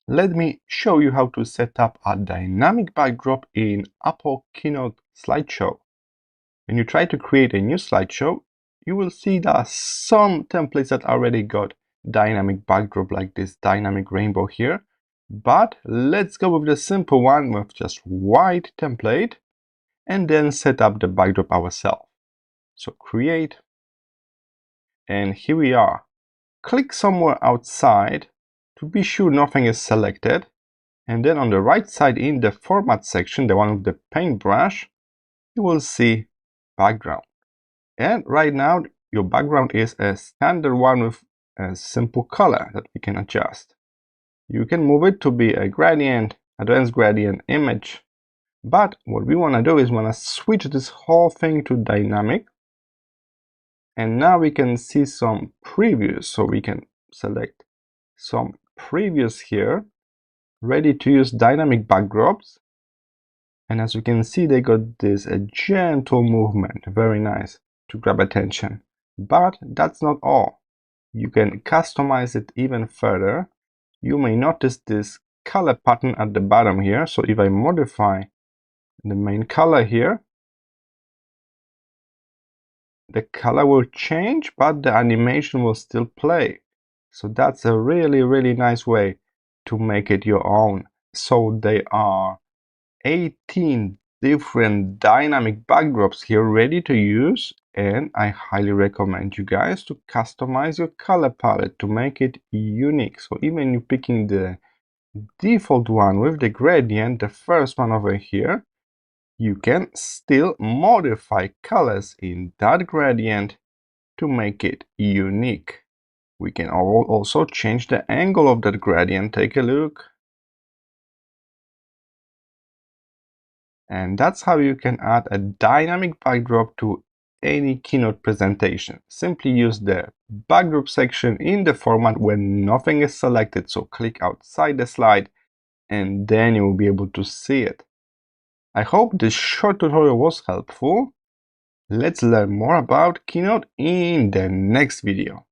Let me show you how to set up a dynamic backdrop in Apple Keynote slideshow. When you try to create a new slideshow, you will see that some templates that already got dynamic backdrop like this dynamic rainbow here. But let's go with the simple one with just white template and then set up the backdrop ourselves. So create, and here we are. Click somewhere outside to be sure nothing is selected. And then on the right side in the format section, the one with the paintbrush, you will see background. And right now your background is a standard one with a simple color that we can adjust. You can move it to be a gradient, advanced gradient, image. But what we want to do is we want to switch this whole thing to dynamic. And now we can see some previews. So we can select some previews here, ready to use dynamic backdrops. And as you can see, they got this gentle movement, very nice to grab attention. But that's not all. You can customize it even further. You may notice this color pattern at the bottom here. So if I modify the main color here, the color will change, but the animation will still play. So that's a really nice way to make it your own. So there are 18 different dynamic backdrops here ready to use, and I highly recommend you guys to customize your color palette to make it unique. So even you picking the default one with the gradient, the first one over here, you can still modify colors in that gradient to make it unique. We can also change the angle of that gradient. Take a look. And that's how you can add a dynamic backdrop to any keynote presentation. Simply use the backdrop section in the format when nothing is selected. So click outside the slide and then you will be able to see it. I hope this short tutorial was helpful. Let's learn more about Keynote in the next video.